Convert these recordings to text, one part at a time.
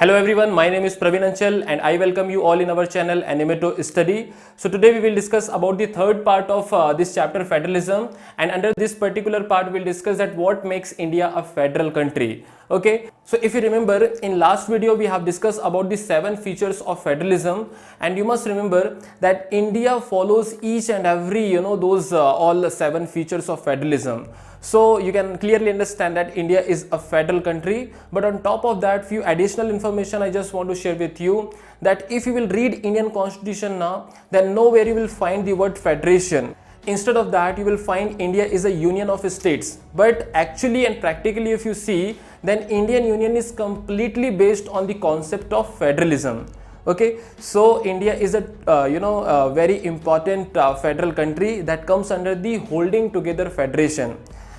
Hello everyone, my name is Praveen Anchal and I welcome you all in our channel Animato Study. So today we will discuss about the third part of this chapter, federalism, and under this particular part we'll discuss that what makes India a federal country. Okay, so if you remember, in last video we have discussed about the 7 features of federalism, and you must remember that India follows each and every those all 7 features of federalism. So you can clearly understand that India is a federal country, but on top of that, few additional information I just want to share with you, that if you will read Indian Constitution now, then nowhere you will find the word federation. Instead of that, you will find India is a union of states. But actually and practically if you see, then Indian Union is completely based on the concept of federalism. Okay, so India is a a very important federal country that comes under the holding together federation.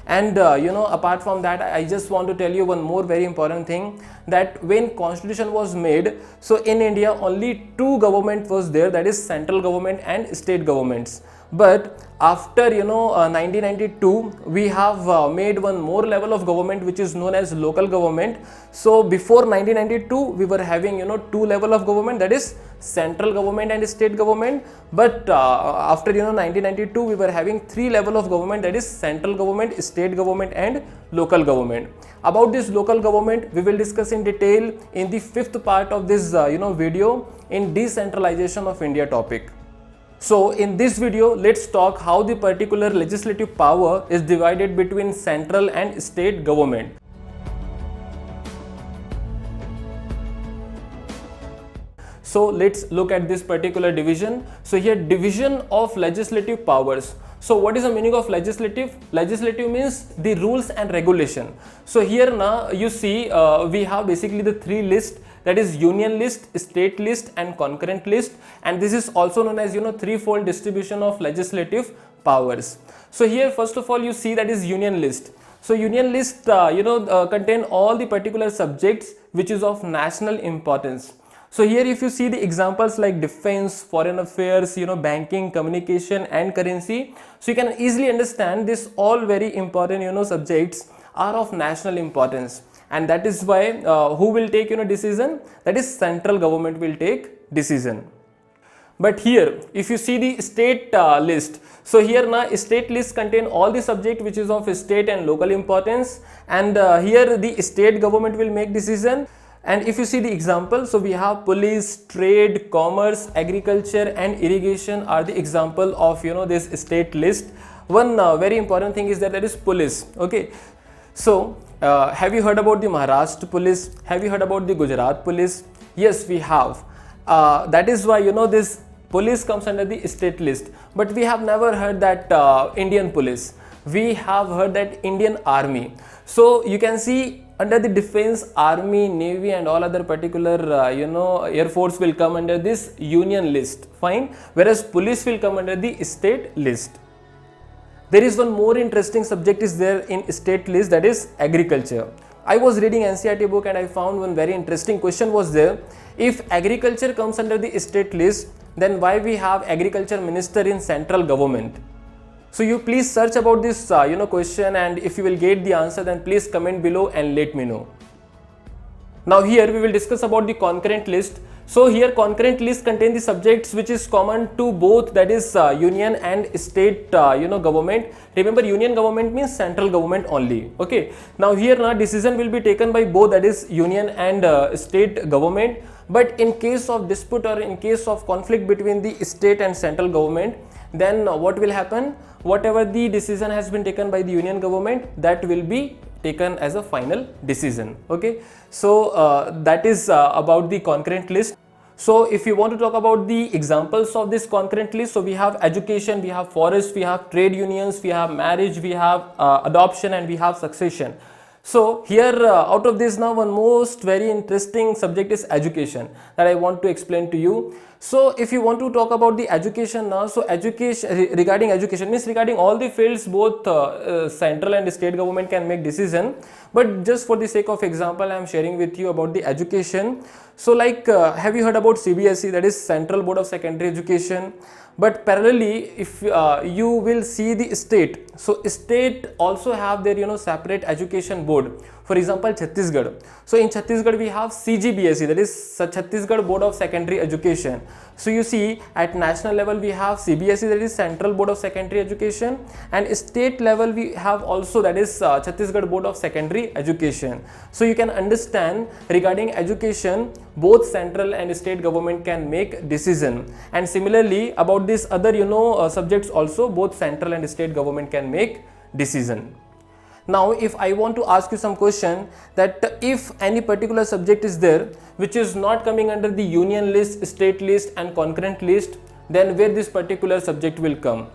And apart from that, I just want to tell you one more very important thing, that when constitution was made, so in India only 2 government was there, that is central government and state governments. But after 1992 we have made one more level of government which is known as local government. So before 1992 we were having 2 level of government, that is central government and state government. But after 1992 we were having 3 level of government, that is central government, state government and local government. About this local government we will discuss in detail in the 5th part of this video in decentralization of India topic. So in this video, let's talk how the particular legislative power is divided between central and state government. So let's look at this particular division. So here, division of legislative powers. So what is the meaning of legislative? Legislative means the rules and regulation. So here now you see we have basically the 3 lists, that is union list, state list and concurrent list, and this is also known as threefold distribution of legislative powers. So here first of all you see that is union list. So union list contain all the particular subjects which is of national importance. So here if you see the examples like defense, foreign affairs, banking, communication and currency, so you can easily understand this all very important subjects are of national importance. And that is why who will take decision? That is central government will take decision. But here if you see the state list, so here now state list contain all the subject which is of state and local importance, and here the state government will make decision. And if you see the example, so we have police, trade, commerce, agriculture and irrigation are the example of this state list. One very important thing is that is police. Okay, so have you heard about the Maharashtra police? Have you heard about the Gujarat police? Yes, we have. That is why this police comes under the state list. But we have never heard that Indian police. We have heard that Indian army. So you can see under the defense, army, navy and all other particular air force will come under this union list, fine, whereas police will come under the state list. There is one more interesting subject is there in state list, that is agriculture. I was reading NCERT book and I found one very interesting question was there. If agriculture comes under the state list, then why we have agriculture minister in central government? So you please search about this question, and if you will get the answer then please comment below and let me know. Now here we will discuss about the concurrent list. So here concurrent list contain the subjects which is common to both, that is union and state government. Remember, union government means central government only. Okay, now here now decision will be taken by both, that is union and state government. But in case of dispute or in case of conflict between the state and central government, then what will happen? Whatever the decision has been taken by the union government, that will be taken as a final decision. Okay, so that is about the concurrent list. So if you want to talk about the examples of this concurrent list, so we have education, we have forest, we have trade unions, we have marriage, we have adoption and we have succession. So here out of this now one most very interesting subject is education that I want to explain to you. So if you want to talk about the education now, so education, regarding education means regarding all the fields, both central and state government can make decision. But just for the sake of example, I am sharing with you about the education. So like have you heard about CBSE, that is Central Board of Secondary Education? But parallelly, if you will see the state, so state also have their separate education board For example, Chhattisgarh. So in Chhattisgarh we have CGBSE, that is Chhattisgarh Board of Secondary Education. So you see at national level we have CBSE, that is Central Board of Secondary Education, and state level we have also, that is Chhattisgarh Board of Secondary Education. So you can understand regarding education, both central and state government can make decision, and similarly about this other subjects also, both central and state government can make decision. Now if I want to ask you some question, that if any particular subject is there which is not coming under the union list, state list and concurrent list, then where this particular subject will come?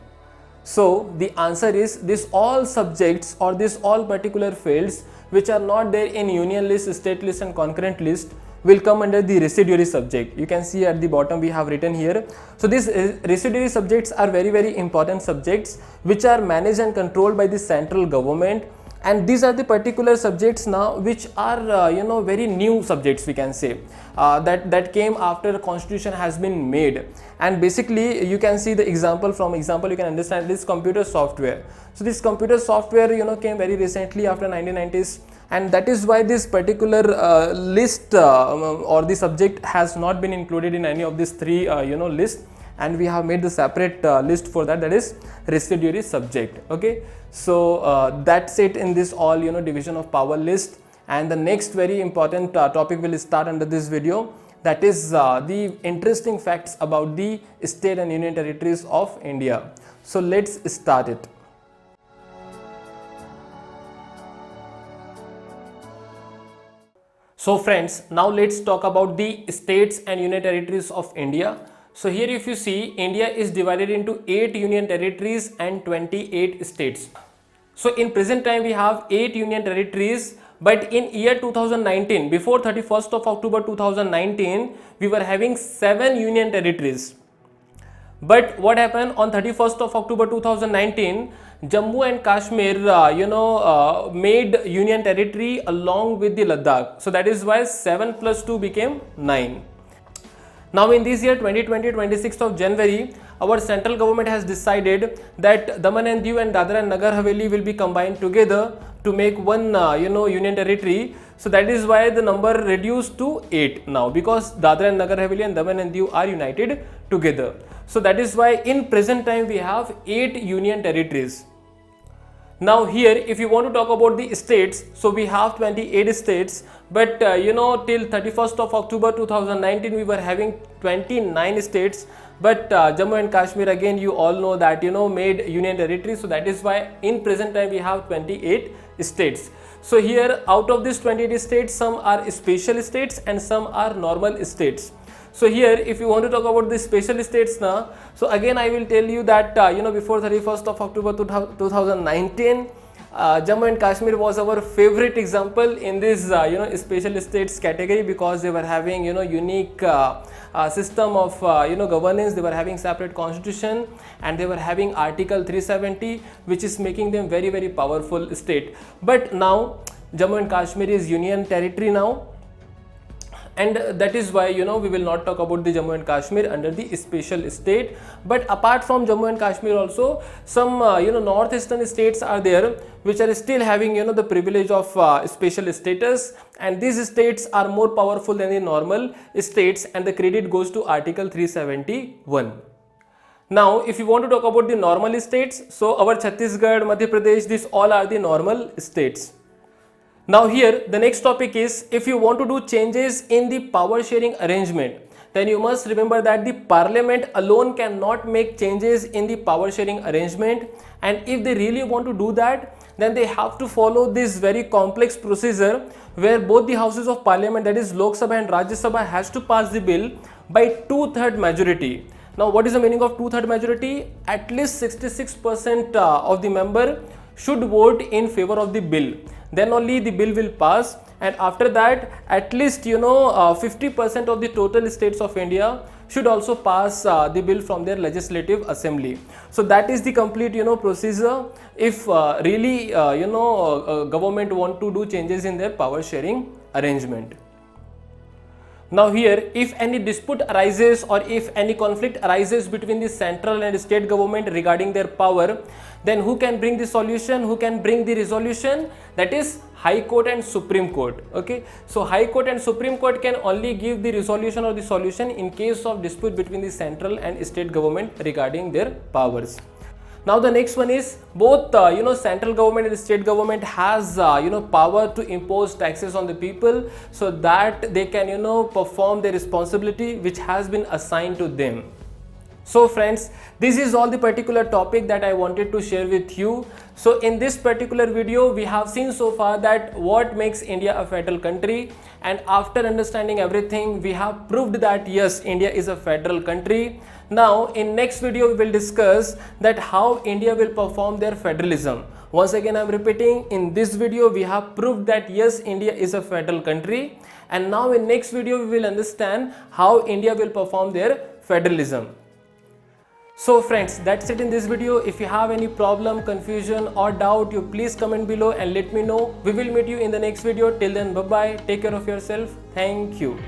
So the answer is, this all subjects or this all particular fields which are not there in union list, state list and concurrent list will come under the residuary subject. You can see at the bottom we have written here. So these residuary subjects are very important subjects which are managed and controlled by the central government, and these are the particular subjects now which are very new subjects, we can say, that came after the constitution has been made. And basically you can see the example, from example you can understand this computer software. So this computer software came very recently after 1990s, and that is why this particular list or the subject has not been included in any of these three lists, and we have made the separate list for that, that is residuary subject. Okay, so that's it in this all division of power list. And the next very important topic will start under this video, that is the interesting facts about the state and union territories of India. So let's start it. So friends, now let's talk about the states and union territories of India. So here if you see, India is divided into 8 union territories and 28 states. So in present time we have 8 union territories, but in year 2019, before 31st of October 2019, we were having 7 union territories. But what happened on 31st of October 2019, Jammu and Kashmir made union territory along with the Ladakh. So that is why 7 plus 2 became 9. Now in this year 2020, 26th of January, our central government has decided that Daman and Diu and Dadra and Nagar Haveli will be combined together to make one union territory. So that is why the number reduced to 8 now, because Dadra and Nagar Haveli and Daman and Diu are united together. So that is why in present time we have 8 union territories. Now here if you want to talk about the states, so we have 28 states, but till 31st of October 2019 we were having 29 states, but Jammu and Kashmir, again you all know that made union territory. So that is why in present time we have 28 states. So here out of these 28 states, some are special states and some are normal states. So here if you want to talk about the special states now, so again I will tell you that before 31st of October 2019, Jammu and Kashmir was our favorite example in this special states category, because they were having unique system of governance. They were having separate constitution and they were having Article 370, which is making them very powerful state. But now Jammu and Kashmir is union territory now, and that is why we will not talk about the Jammu and Kashmir under the special state. But apart from Jammu and Kashmir also, some northeastern states are there which are still having the privilege of special status, and these states are more powerful than the normal states, and the credit goes to Article 371. Now if you want to talk about the normal states, so our Chhattisgarh, Madhya Pradesh, these all are the normal states. Now here the next topic is, if you want to do changes in the power sharing arrangement, then you must remember that the parliament alone cannot make changes in the power sharing arrangement, and if they really want to do that, then they have to follow this very complex procedure where both the houses of parliament, that is Lok Sabha and Rajya Sabha, has to pass the bill by 2/3 majority. Now what is the meaning of 2/3 majority? At least 66% of the member should vote in favor of the bill, then only the bill will pass. And after that, at least 50% of the total states of India should also pass the bill from their legislative assembly. So that is the complete procedure if really government want to do changes in their power sharing arrangement. Now here, if any dispute arises or if any conflict arises between the central and state government regarding their power, then who can bring the solution, who can bring the resolution? That is High Court and Supreme Court. Okay, so High Court and Supreme Court can only give the resolution or the solution in case of dispute between the central and state government regarding their powers. Now the next one is both central government and the state government has power to impose taxes on the people so that they can perform their responsibility which has been assigned to them. So friends, this is all the particular topic that I wanted to share with you. So in this particular video, we have seen so far that what makes India a federal country, and after understanding everything, we have proved that yes, India is a federal country. Now in next video, we will discuss that how India will perform their federalism. Once again, I am repeating, in this video, we have proved that yes, India is a federal country. And now in next video, we will understand how India will perform their federalism. So friends, that's it in this video. If you have any problem, confusion or doubt, you please comment below and let me know. We will meet you in the next video. Till then, bye bye. Take care of yourself. Thank you.